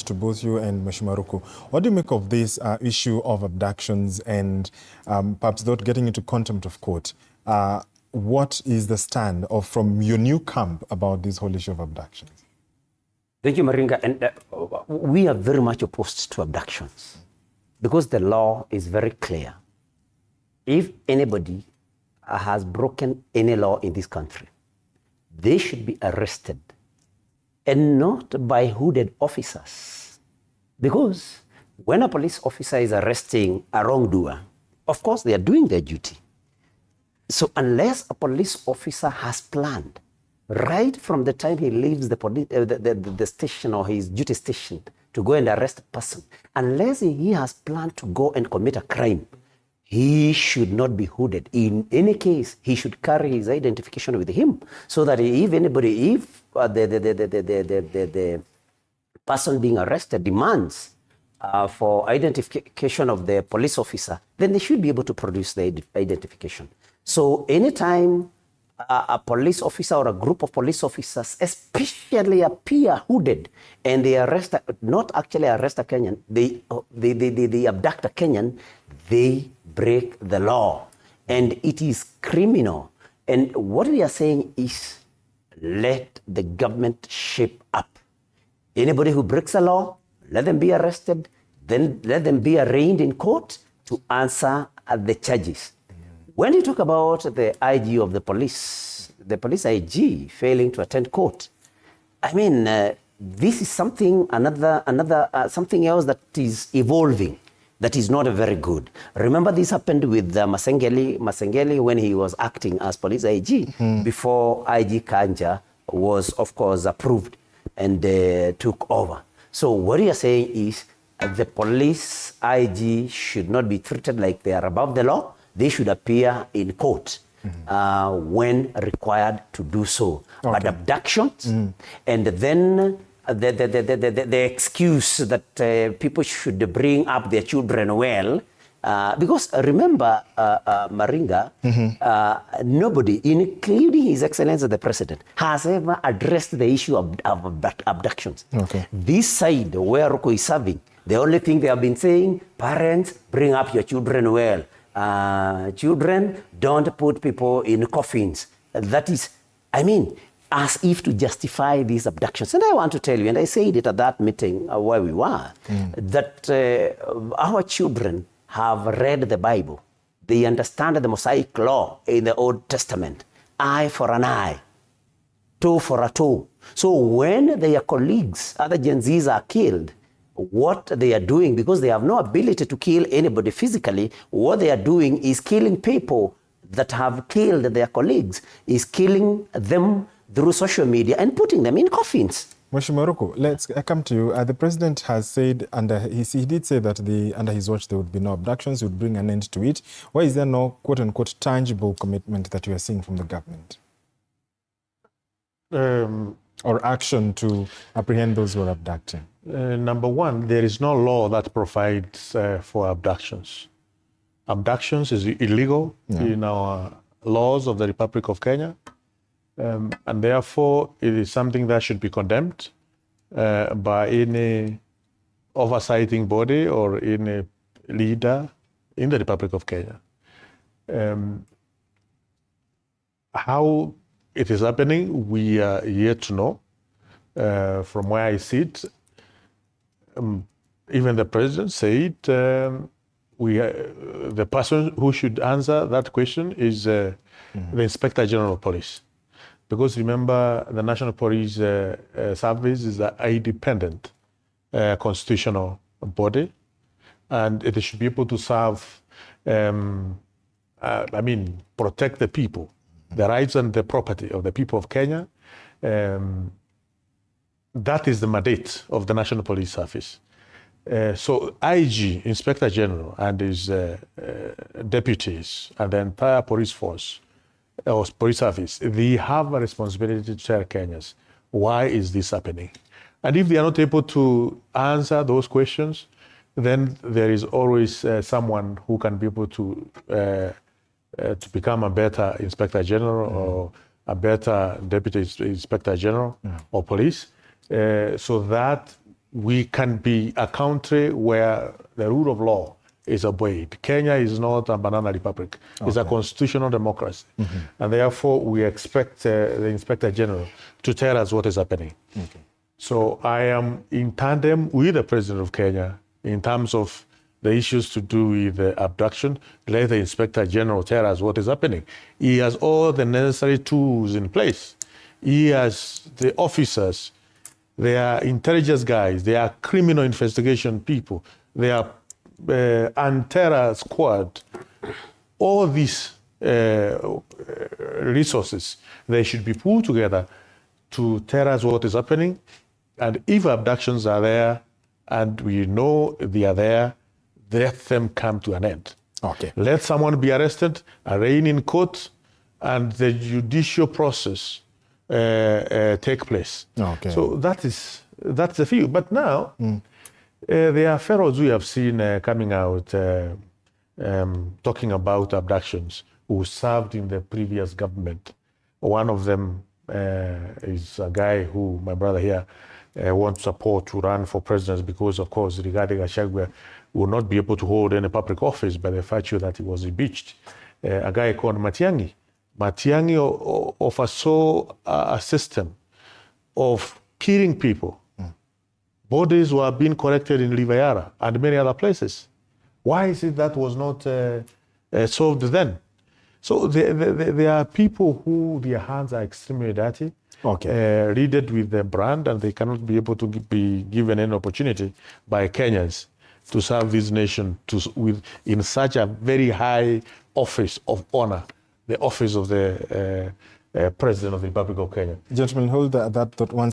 to both you and Mheshimiwa Ruku. What do you make of this issue of abductions and perhaps not getting into contempt of court? What is the stand from your new camp about this whole issue of abductions? Thank you, Maringa. And we are very much opposed to abductions because the law is very clear. If anybody has broken any law in this country, they should be arrested and not by hooded officers. Because when a police officer is arresting a wrongdoer, of course they are doing their duty. So unless a police officer has planned right from the time he leaves the station or his duty station to go and arrest a person, unless he has planned to go and commit a crime, he should not be hooded. In any case, he should carry his identification with him so that if the person being arrested demands for identification of the police officer, then they should be able to produce the identification. So anytime a police officer or a group of police officers especially appear hooded and they not actually arrest a Kenyan, they abduct a Kenyan, they break the law and it is criminal. And what we are saying is let the government shape up. Anybody who breaks the law, let them be arrested, then let them be arraigned in court to answer the charges. When you talk about the IG of the police IG failing to attend court, I mean, this is something something else that is evolving, that is not very good. Remember, this happened with Matiang'i when he was acting as police IG before IG Kanja was, of course, approved and took over. So what you are saying is the police IG should not be treated like they are above the law. They should appear in court when required to do so. Okay. But abductions and then the excuse that people should bring up their children well, because remember, Maringa, nobody, including His Excellency the President, has ever addressed the issue of abductions. Okay. This side where Ruku is serving, the only thing they have been saying, parents, bring up your children well. Children, don't put people in coffins. That is, I mean, as if to justify these abductions. And I want to tell you, and I said it at that meeting where we were, that our children have read the Bible. They understand the Mosaic law in the Old Testament. Eye for an eye, toe for a toe. So when their colleagues, other Gen Zs, are killed, what they are doing, because they have no ability to kill anybody physically, what they are doing is killing people that have killed their colleagues, is killing them through social media and putting them in coffins. Mheshimiwa Ruku, let's come to you. The president has said, he did say that under his watch there would be no abductions, he would bring an end to it. Why is there no quote-unquote tangible commitment that you are seeing from the government? Or action to apprehend those who are abducting? Number one, there is no law that provides for abductions. Abductions is illegal in our laws of the Republic of Kenya, and therefore it is something that should be condemned by any oversighting body or any leader in the Republic of Kenya. How it is happening, we are yet to know. From where I sit, even the president said the person who should answer that question is the Inspector General of Police. Because remember, the National Police Service is an independent constitutional body, and it should be able to serve, protect the people, the rights and the property of the people of Kenya. That is the mandate of the National Police Service. So IG, Inspector General, and his deputies, and the entire police force, or police service, they have a responsibility to tell Kenyans, why is this happening? And if they are not able to answer those questions, then there is always someone who can be able to become a better Inspector General or a better Deputy Inspector General or police. So that we can be a country where the rule of law is obeyed. Kenya is not a banana republic. It's a constitutional democracy. And therefore, we expect the Inspector General to tell us what is happening. So I am in tandem with the President of Kenya in terms of the issues to do with abduction. Let the Inspector General tell us what is happening. He has all the necessary tools in place. He has the officers, they are intelligence guys, they are criminal investigation people, they are anti-terror squad. All these resources, they should be pulled together to tell us what is happening. And if abductions are there, and we know they are there, let them come to an end. Okay. Let someone be arrested, arraigned in court, and the judicial process take place. Okay. So that's the view. But now, there are pharaohs we have seen coming out talking about abductions who served in the previous government. One of them is a guy who my brother here wants support to run for president because, of course, regarding Gachagua, will not be able to hold any public office by the virtue that he was impeached. A guy called Matiang'i. Matiang'i oversaw a system of killing people. Bodies were being collected in River Yala and many other places. Why is it that was not solved then? So there are people who their hands are extremely dirty, readed with the brand, and they cannot be able to be given any opportunity by Kenyans to serve this nation in such a very high office of honor, the office of the President of the Republic of Kenya. Gentlemen, hold that thought one